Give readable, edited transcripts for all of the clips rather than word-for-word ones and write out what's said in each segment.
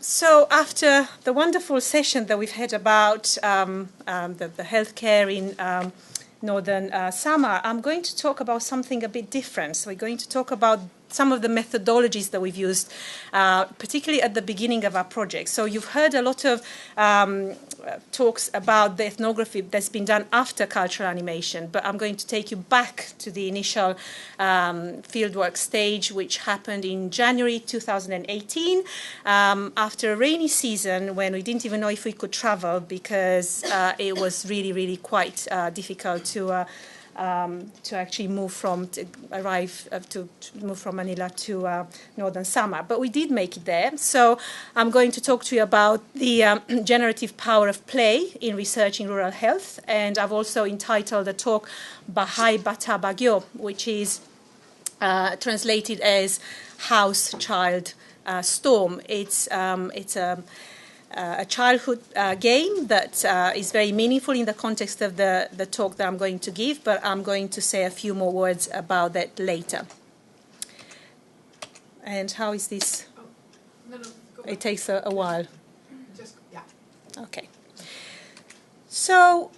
So after the wonderful session that we've had about the healthcare in northern Samar, I'm going to talk about something a bit different. So we're going to talk about some of the methodologies that we've used, particularly at the beginning of our project. So you've heard a lot of talks about the ethnography that's been done after cultural animation, but I'm going to take you back to the initial fieldwork stage, which happened in January 2018, after a rainy season when we didn't even know if we could travel because it was really, really quite difficult to actually move from, to move from Manila to northern Samar. But we did make it there. So I'm going to talk to you about the generative power of play in researching rural health. And I've also entitled the talk Bahai Bata Bagyo, which is translated as House Child Storm. It's a childhood game that is very meaningful in the context of the talk that I'm going to give, but I'm going to say a few more words about that later. And how is this? Oh, no, it takes a while. Yeah. Okay. So,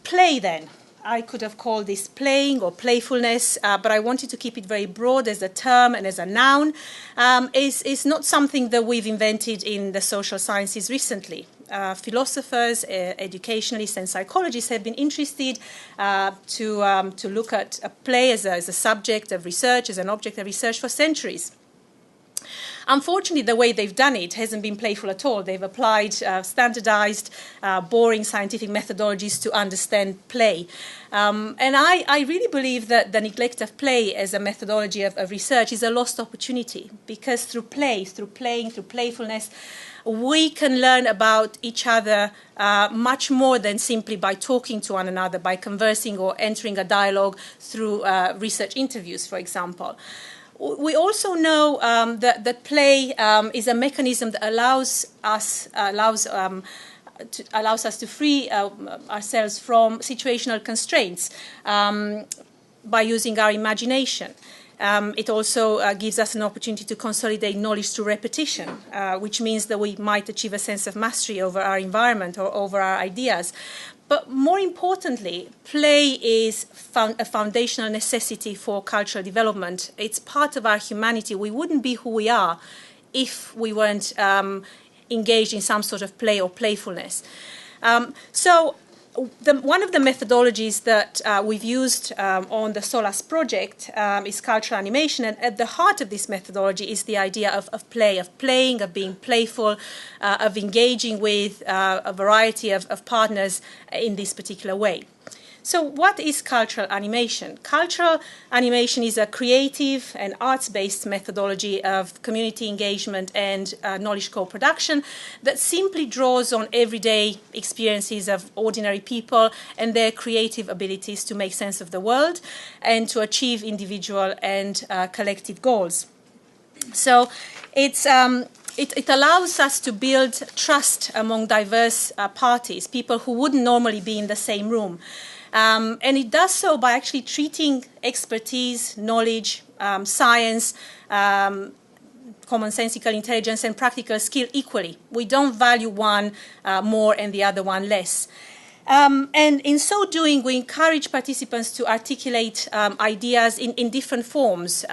play then. I could have called this playing or playfulness, but I wanted to keep it very broad as a term and as a noun. It's not something that we've invented in the social sciences recently. Philosophers, educationalists, and psychologists have been interested to look at a play as a subject of research, as an object of research for centuries. Unfortunately, the way they've done it hasn't been playful at all. They've applied standardized, boring scientific methodologies to understand play. And I really believe that the neglect of play as a methodology of research is a lost opportunity, because through play, through playing, through playfulness, we can learn about each other much more than simply by talking to one another, by conversing or entering a dialogue through research interviews, for example. We also know that play is a mechanism that allows us to free ourselves from situational constraints by using our imagination. It also gives us an opportunity to consolidate knowledge through repetition, which means that we might achieve a sense of mastery over our environment or over our ideas. But more importantly, play is a foundational necessity for cultural development. It's part of our humanity. We wouldn't be who we are if we weren't engaged in some sort of play or playfulness. One of the methodologies that we've used on the SOLAS project is cultural animation, and at the heart of this methodology is the idea of play, of playing, of being playful, of engaging with a variety of partners in this particular way. So what is cultural animation? Cultural animation is a creative and arts-based methodology of community engagement and knowledge co-production that simply draws on everyday experiences of ordinary people and their creative abilities to make sense of the world and to achieve individual and collective goals. So it allows us to build trust among diverse parties, people who wouldn't normally be in the same room. And it does so by actually treating expertise, knowledge, science, commonsensical intelligence, and practical skill equally. We don't value one more and the other one less. And in so doing, we encourage participants to articulate ideas in different forms.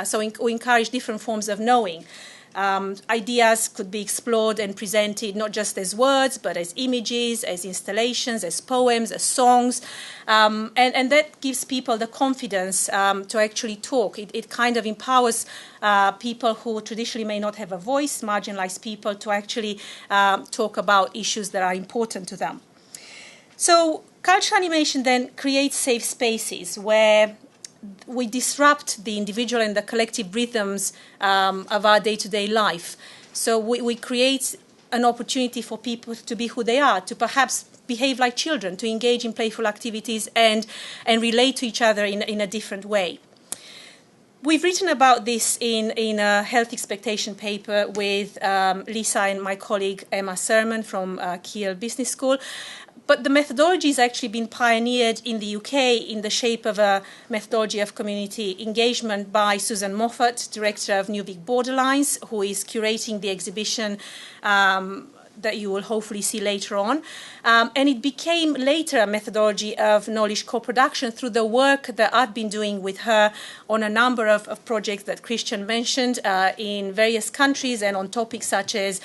We encourage different forms of knowing. Ideas could be explored and presented not just as words, but as images, as installations, as poems, as songs. And that gives people the confidence to actually talk. It kind of empowers people who traditionally may not have a voice, marginalized people, to actually talk about issues that are important to them. So cultural animation then creates safe spaces where we disrupt the individual and the collective rhythms of our day-to-day life. So we create an opportunity for people to be who they are, to perhaps behave like children, to engage in playful activities and relate to each other in a different way. We've written about this in a health expectation paper with Lisa and my colleague Emma Sermon from Kiel Business School. But the methodology has actually been pioneered in the UK in the shape of a methodology of community engagement by Susan Moffat, director of New Big Borderlines, who is curating the exhibition that you will hopefully see later on. And it became later a methodology of knowledge co-production through the work that I've been doing with her on a number of projects that Christian mentioned in various countries and on topics such as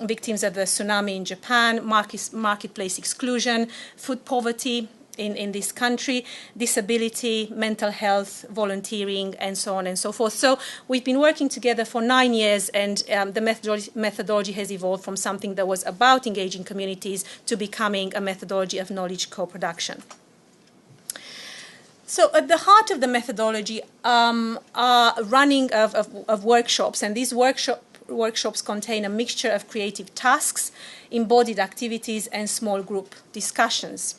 victims of the tsunami in Japan, marketplace exclusion, food poverty in this country, disability, mental health, volunteering, and so on and so forth. So we've been working together for 9 years, and the methodology has evolved from something that was about engaging communities to becoming a methodology of knowledge co-production. So at the heart of the methodology are running of workshops, and these workshops contain a mixture of creative tasks, embodied activities, and small group discussions.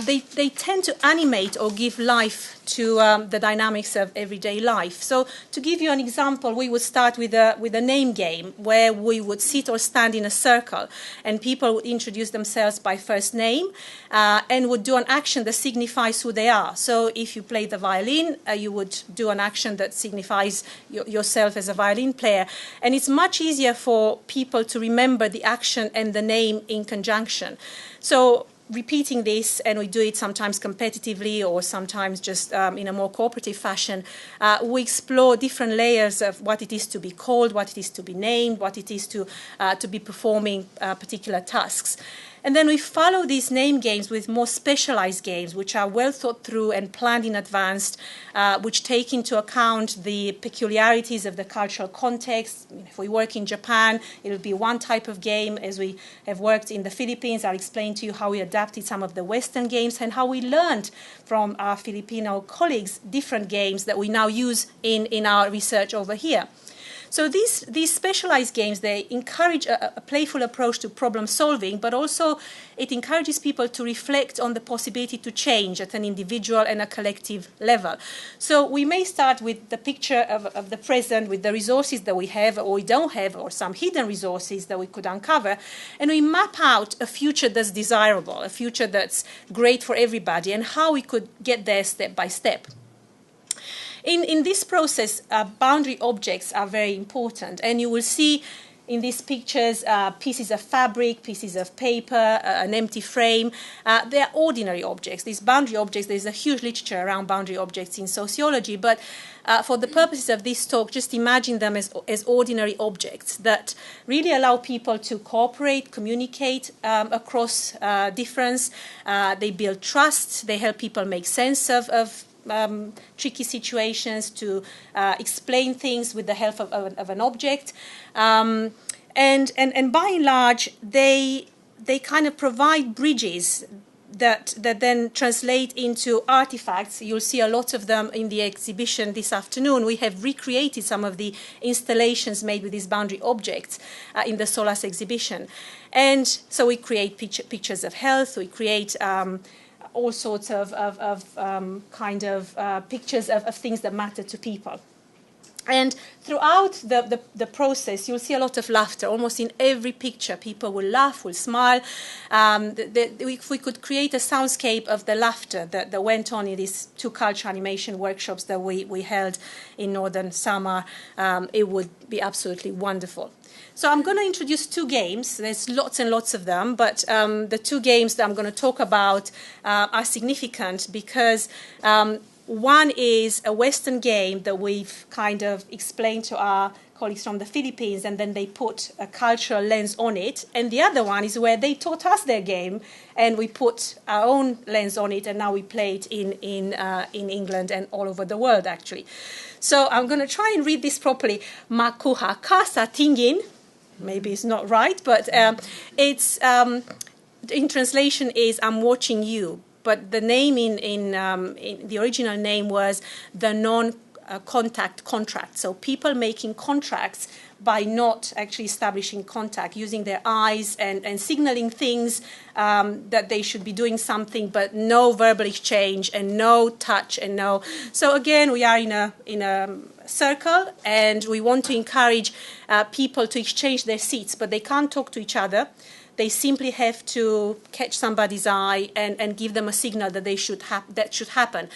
They tend to animate or give life to the dynamics of everyday life. So to give you an example, we would start with a name game where we would sit or stand in a circle and people would introduce themselves by first name and would do an action that signifies who they are. So if you play the violin, you would do an action that signifies yourself as a violin player. And it's much easier for people to remember the action and the name in conjunction. So repeating this, and we do it sometimes competitively or sometimes just in a more cooperative fashion, we explore different layers of what it is to be called, what it is to be named, what it is to be performing particular tasks. And then we follow these name games with more specialized games, which are well thought through and planned in advance, which take into account the peculiarities of the cultural context. If we work in Japan, it will be one type of game. As we have worked in the Philippines, I'll explain to you how we adapted some of the Western games and how we learned from our Filipino colleagues different games that we now use in our research over here. So these specialized games, they encourage a playful approach to problem solving, but also it encourages people to reflect on the possibility to change at an individual and a collective level. So we may start with the picture of the present, with the resources that we have or we don't have, or some hidden resources that we could uncover, and we map out a future that's desirable, a future that's great for everybody, and how we could get there step by step. In this process, boundary objects are very important, and you will see in these pictures pieces of fabric, pieces of paper, an empty frame. They are ordinary objects. These boundary objects, there's a huge literature around boundary objects in sociology, but for the purposes of this talk, just imagine them as ordinary objects that really allow people to cooperate, communicate across difference. They build trust. They help people make sense of tricky situations, to explain things with the help of an object, and by and large they kind of provide bridges that then translate into artifacts. You'll see a lot of them in the exhibition this afternoon. We have recreated some of the installations made with these boundary objects in the SOLAS exhibition, and so we create pictures of health. We create all sorts of pictures of things that matter to people. And throughout the process, you'll see a lot of laughter. Almost in every picture, people will laugh, will smile. If we could create a soundscape of the laughter that went on in these two culture animation workshops that we held in northern Samar, it would be absolutely wonderful. So I'm going to introduce two games. There's lots and lots of them, but the two games that I'm going to talk about are significant because one is a Western game that we've kind of explained to our colleagues from the Philippines, and then they put a cultural lens on it. And the other one is where they taught us their game, and we put our own lens on it, and now we play it in England and all over the world, actually. So I'm going to try and read this properly. Makuha ka sa tingin. Maybe it's not right, but it's in translation is "I'm watching you." But the name in the original name was the non-contact contract. So people making contracts by not actually establishing contact, using their eyes and signaling things that they should be doing something, but no verbal exchange and no touch and no. So again, we are in a circle, and we want to encourage people to exchange their seats, but they can't talk to each other. They simply have to catch somebody's eye and give them a signal that that should happen.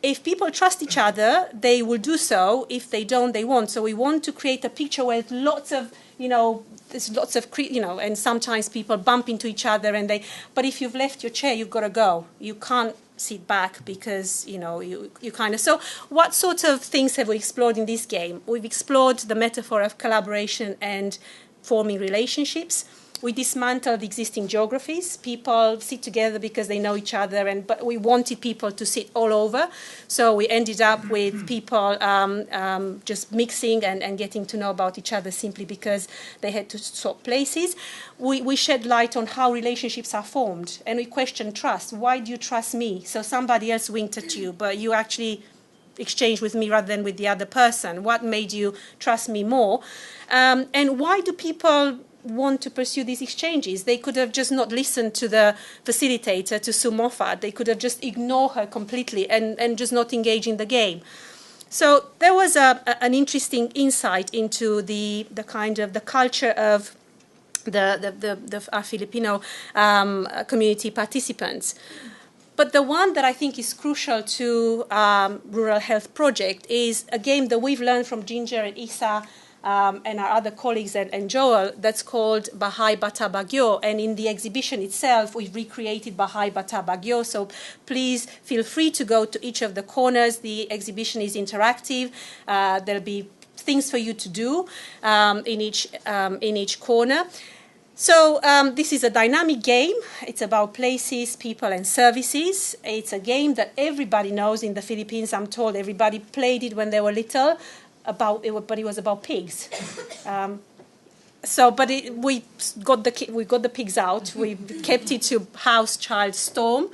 If people trust each other, they will do so. If they don't, they won't. So we want to create a picture where lots of, there's lots of, and sometimes people bump into each other, but if you've left your chair, you've got to go. You can't sit back because, you kind of. So what sort of things have we explored in this game? We've explored the metaphor of collaboration and forming relationships. We dismantled existing geographies. People sit together because they know each other, but we wanted people to sit all over. So we ended up with people just mixing and getting to know about each other simply because they had to swap places. We shed light on how relationships are formed, and we questioned trust. Why do you trust me? So somebody else winked at you, but you actually exchanged with me rather than with the other person. What made you trust me more? And why do people want to pursue these exchanges? They could have just not listened to the facilitator, to Sue Moffat. They could have just ignored her completely and just not engage in the game. So there was an interesting insight into the kind of the culture of our Filipino community participants. But the one that I think is crucial to Rural Health Project is a game that we've learned from Ginger and Isa and our other colleagues and Joel, that's called Bahay Bata Bagyo. And in the exhibition itself, we've recreated Bahay Bata Bagyo. So please feel free to go to each of the corners. The exhibition is interactive. There'll be things for you to do in each corner. So this is a dynamic game. It's about places, people, and services. It's a game that everybody knows in the Philippines. I'm told everybody played it when they were little. But it was about pigs. We got the pigs out. We kept it to House Child Storm,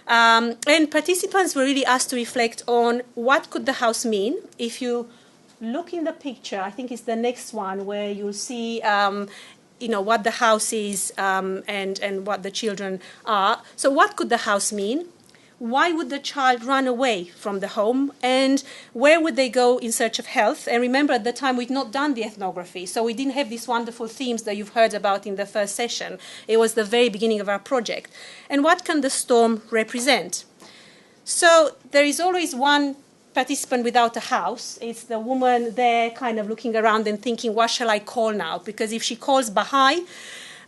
and participants were really asked to reflect on what could the house mean. If you look in the picture, I think it's the next one where you'll see. What the house is and what the children are. So what could the house mean? Why would the child run away from the home? And where would they go in search of health? And remember, at the time, we'd not done the ethnography, so we didn't have these wonderful themes that you've heard about in the first session. It was the very beginning of our project. And what can the storm represent? So there is always one participant without a house. It's the woman there kind of looking around and thinking, what shall I call now? Because if she calls Bahay,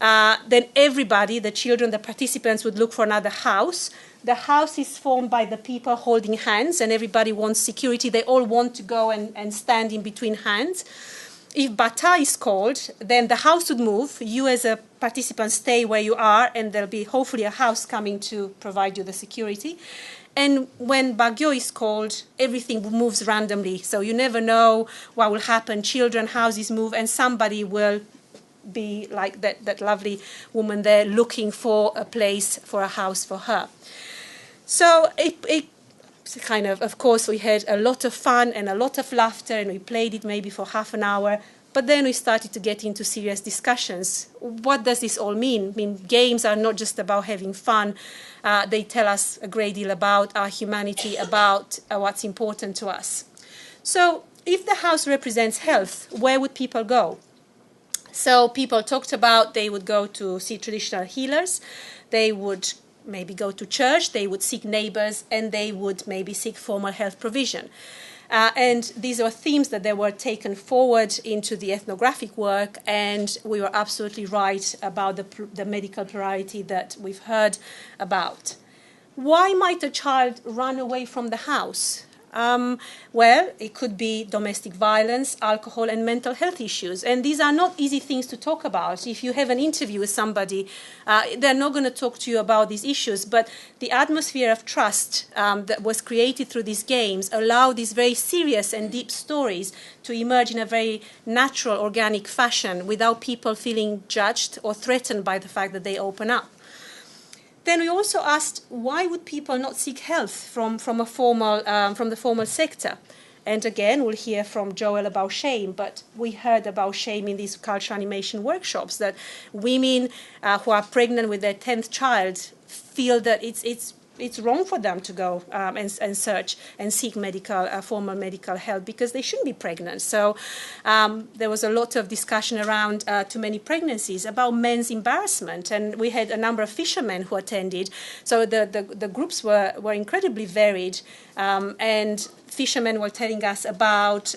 then everybody, the children, the participants, would look for another house. The house is formed by the people holding hands, and everybody wants security. They all want to go and stand in between hands. If Bata is called, then the house would move. You as a participant stay where you are, and there'll be hopefully a house coming to provide you the security. And when Bagyo is called, everything moves randomly. So you never know what will happen. Children, houses move, and somebody will be like that lovely woman there looking for a place, for a house for her. So it kind of course, we had a lot of fun and a lot of laughter, and we played it maybe for half an hour. But then we started to get into serious discussions. What does this all mean? I mean, games are not just about having fun. They tell us a great deal about our humanity, about what's important to us. So if the house represents health, where would people go? So people talked about they would go to see traditional healers. They would maybe go to church. They would seek neighbors, and they would maybe seek formal health provision. And these are themes that they were taken forward into the ethnographic work, and we were absolutely right about the medical plurality that we've heard about. Why might a child run away from the house? Well, it could be domestic violence, alcohol, and mental health issues. And these are not easy things to talk about. If you have an interview with somebody, they're not going to talk to you about these issues. But the atmosphere of trust that was created through these games allowed these very serious and deep stories to emerge in a very natural, organic fashion without people feeling judged or threatened by the fact that they open up. Then we also asked, why would people not seek health from the formal sector? And again, we'll hear from Joel about shame, but we heard about shame in these cultural animation workshops, that women who are pregnant with their 10th child feel that it's wrong for them to go and search and seek formal medical help because they shouldn't be pregnant. So there was a lot of discussion around too many pregnancies, about men's embarrassment, and we had a number of fishermen who attended. So the groups were incredibly varied, and fishermen were telling us about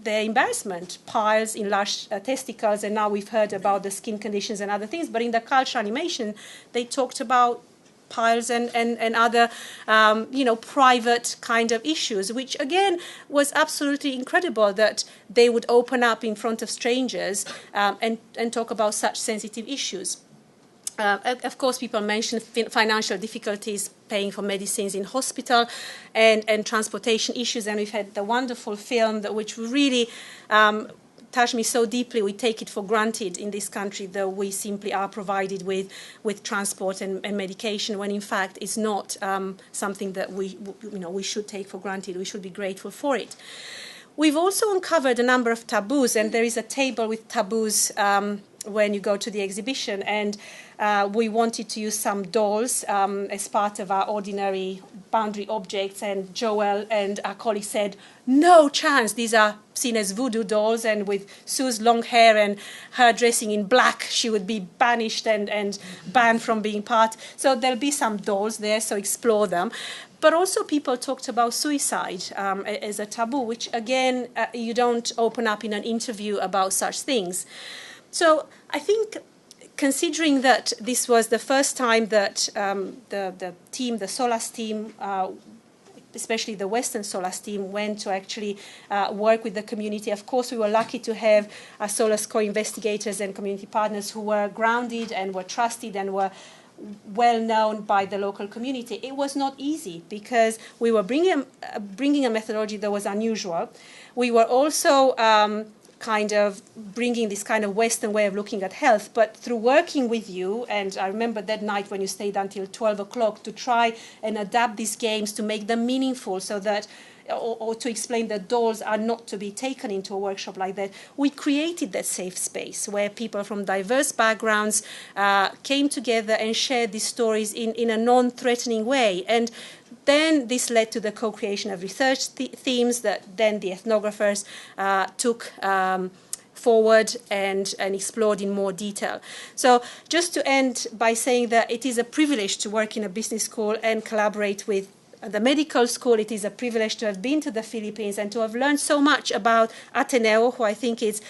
their embarrassment, piles, enlarged testicles, and now we've heard about the skin conditions and other things. But in the cultural animation, they talked about piles and other, private kind of issues, which again was absolutely incredible that they would open up in front of strangers and talk about such sensitive issues. Of course, people mentioned financial difficulties paying for medicines in hospital and transportation issues, and we've had the wonderful film which really touched me so deeply. We take it for granted in this country that we simply are provided with transport and medication, when in fact it's not something that we should take for granted. We should be grateful for it. We've also uncovered a number of taboos, and there is a table with taboos when you go to the exhibition, and we wanted to use some dolls as part of our ordinary boundary objects, and Joel and our colleague said, no chance, these are seen as voodoo dolls, and with Sue's long hair and her dressing in black, she would be banished and banned from being part. So there'll be some dolls there, so explore them. But also people talked about suicide as a taboo, which again, you don't open up in an interview about such things. So I think, considering that this was the first time that the SOLAS team, especially the Western SOLAS team, went to actually work with the community. Of course, we were lucky to have SOLAS co-investigators and community partners who were grounded and were trusted and were well known by the local community. It was not easy because we were bringing a methodology that was unusual. We were also kind of bringing this kind of Western way of looking at health, but through working with you, and I remember that night when you stayed until 12 o'clock to try and adapt these games to make them meaningful, so that, or to explain that dolls are not to be taken into a workshop like that, we created that safe space where people from diverse backgrounds came together and shared these stories in a non-threatening way. And then this led to the co-creation of research themes that then the ethnographers took forward and explored in more detail. So just to end by saying that it is a privilege to work in a business school and collaborate with the medical school. It is a privilege to have been to the Philippines and to have learned so much about Ateneo, who I think it's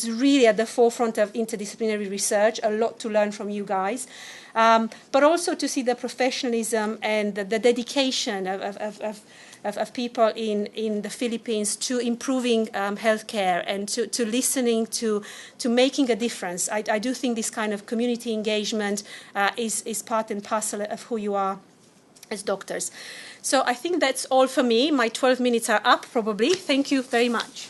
really at the forefront of interdisciplinary research. A lot to learn from you guys. But also to see the professionalism and the dedication of people in the Philippines to improving healthcare and to listening, to making a difference. I do think this kind of community engagement is part and parcel of who you are as doctors. So I think that's all for me. My 12 minutes are up, probably. Thank you very much.